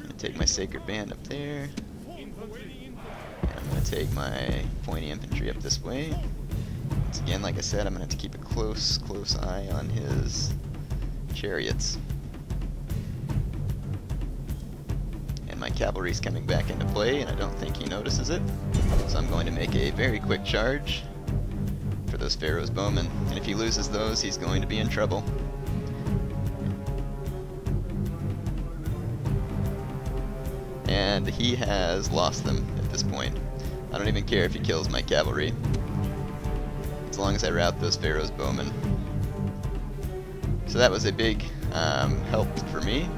gonna take my Sacred Band up there. And I'm gonna take my pointy infantry up this way. Once again, like I said, I'm gonna have to keep a close eye on his chariots. And my cavalry's coming back into play, and I don't think he notices it. So I'm going to make a very quick charge for those Pharaoh's bowmen. And if he loses those, he's going to be in trouble. And he has lost them at this point. I don't even care if he kills my cavalry, as long as I rout those Pharaoh's bowmen. So that was a big help for me.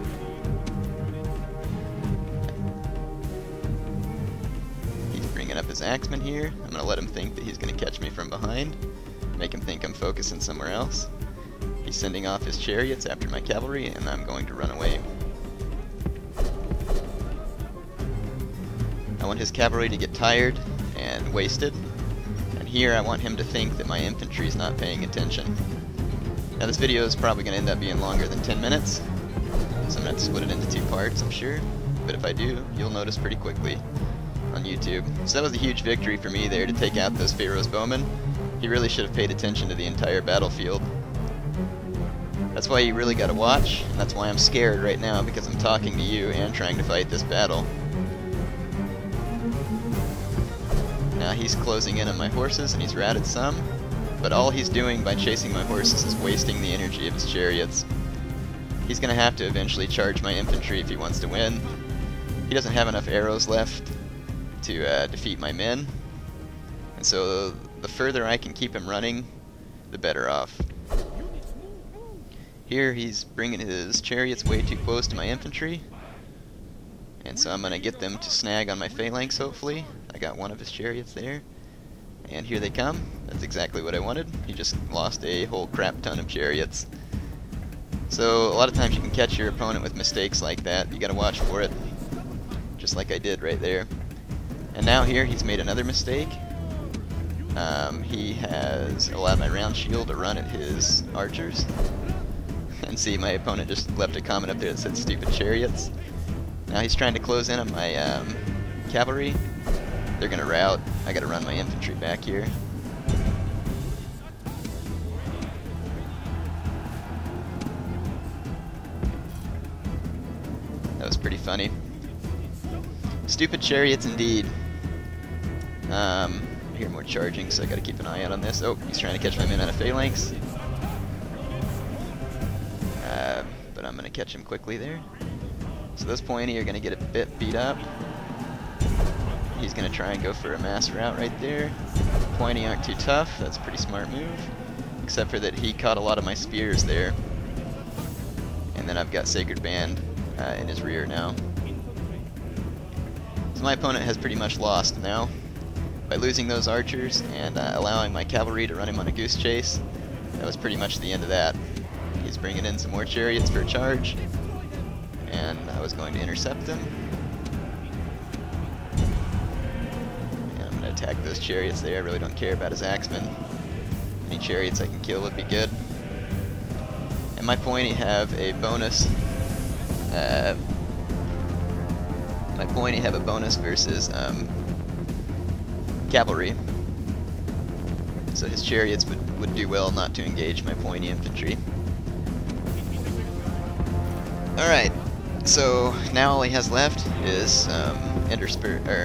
He's bringing up his axemen here. I'm going to let him think that he's going to catch me from behind, make him think I'm focusing somewhere else. He's sending off his chariots after my cavalry, and I'm going to run away. I want his cavalry to get tired and wasted, and here I want him to think that my infantry is not paying attention. Now this video is probably going to end up being longer than 10 minutes, so I'm going to have to split it into 2 parts, I'm sure, but if I do, you'll notice pretty quickly on YouTube. So that was a huge victory for me there to take out those Pharaoh's bowmen. He really should have paid attention to the entire battlefield. That's why you really got to watch, and that's why I'm scared right now, because I'm talking to you and trying to fight this battle. Now he's closing in on my horses, and he's routed some, but all he's doing by chasing my horses is wasting the energy of his chariots. He's going to have to eventually charge my infantry if he wants to win. He doesn't have enough arrows left to defeat my men, and so the further I can keep him running, the better off. Here he's bringing his chariots way too close to my infantry, and so I'm going to get them to snag on my phalanx, hopefully. I got one of his chariots there, and here they come. That's exactly what I wanted. He just lost a whole crap ton of chariots. So a lot of times you can catch your opponent with mistakes like that. You got to watch for it, just like I did right there. And now here he's made another mistake. He has allowed my round shield to run at his archers. And see, my opponent just left a comment up there that said stupid chariots. Now he's trying to close in on my cavalry. They're going to rout. I got to run my infantry back here. That was pretty funny. Stupid chariots indeed. I hear more charging, so I got to keep an eye out on this. Oh, he's trying to catch my men on a phalanx. But I'm going to catch him quickly there. So those pointy are going to get a bit beat up. He's going to try and go for a mass rout right there. Pointy aren't too tough. That's a pretty smart move. Except for that he caught a lot of my spears there. And then I've got Sacred Band in his rear now. So my opponent has pretty much lost now. By losing those archers and allowing my cavalry to run him on a goose chase, that was pretty much the end of that. He's bringing in some more chariots for a charge, and I was going to intercept them. And I'm going to attack those chariots there. I really don't care about his axemen. Any chariots I can kill would be good. And my pointy have a bonus. Versus cavalry. So his chariots would do well not to engage my pointy infantry. Alright, so now all he has left is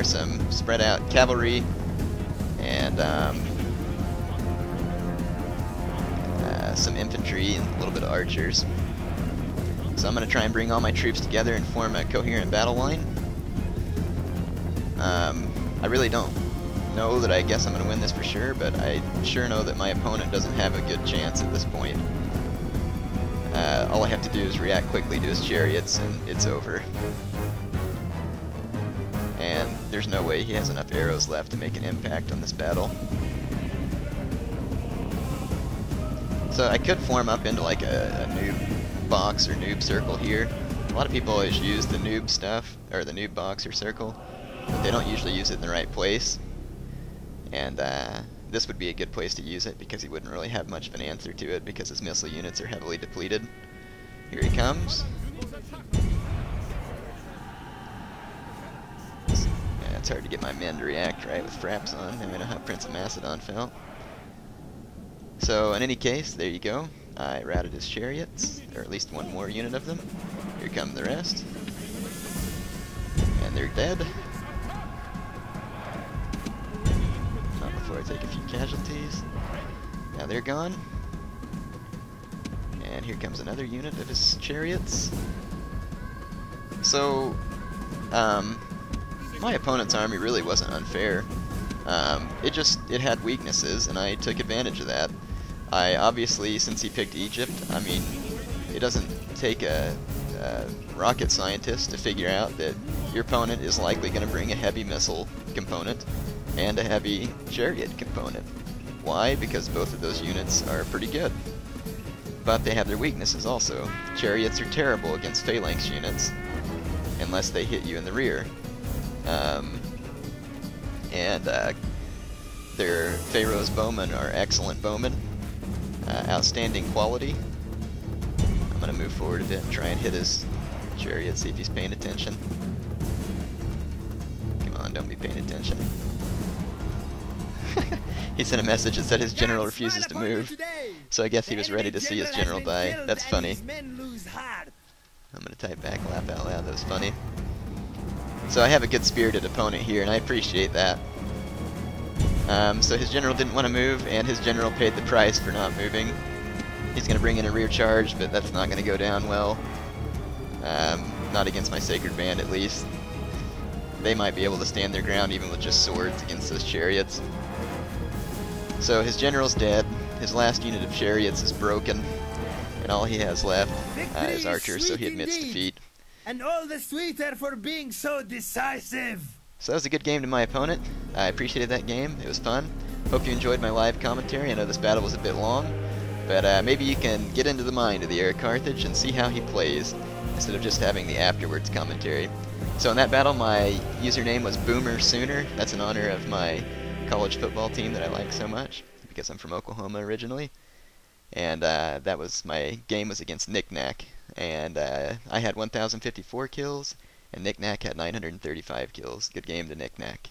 some spread out cavalry and some infantry and a little bit of archers. So I'm going to try and bring all my troops together and form a coherent battle line. I really don't know that I guess I'm going to win this for sure, but I sure know that my opponent doesn't have a good chance at this point. All I have to do is react quickly to his chariots and it's over. And there's no way he has enough arrows left to make an impact on this battle. So I could form up into like a noob box or noob circle here. A lot of people always use the noob stuff, or the noob box or circle, but they don't usually use it in the right place. And this would be a good place to use it because he wouldn't really have much of an answer to it because his missile units are heavily depleted. Here he comes. it's hard to get my men to react right with fraps on. Now I know how Prince of Macedon felt. So in any case, there you go. I routed his chariots, or at least one more unit of them. Here come the rest. And they're dead. Not before I take a few casualties. Now they're gone. And here comes another unit of his chariots. So, my opponent's army really wasn't unfair. It had weaknesses, and I took advantage of that. I obviously, since he picked Egypt, I mean, it doesn't take a rocket scientist to figure out that your opponent is likely going to bring a heavy missile component and a heavy chariot component. Why? Because both of those units are pretty good. But they have their weaknesses also. Chariots are terrible against phalanx units, unless they hit you in the rear. Their Pharaoh's bowmen are excellent bowmen. Outstanding quality. I'm going to move forward a bit and try and hit his chariot, see if he's paying attention. Come on, don't be paying attention. He sent a message that said his general refuses to move. So I guess he was ready to see his general die. That's funny. I'm going to type back, laugh out loud, that was funny. So I have a good spirited opponent here, and I appreciate that. So his general didn't want to move, and his general paid the price for not moving. He's going to bring in a rear charge, but that's not going to go down well. Not against my Sacred Band, at least. They might be able to stand their ground even with just swords against those chariots. So his general's dead, his last unit of chariots is broken, and all he has left is archers, so he admits defeat. And all the sweeter for being so decisive. So that was a good game to my opponent. I appreciated that game. It was fun. Hope you enjoyed my live commentary. I know this battle was a bit long, but maybe you can get into the mind of the heir of Carthage and see how he plays, instead of just having the afterwards commentary. So in that battle, my username was Boomer Sooner. That's in honor of my college football team that I like so much, because I'm from Oklahoma originally. And that was, my game was against Knick Knack. And I had 1,054 kills, and Knick Knack had 935 kills. Good game to Knick Knack.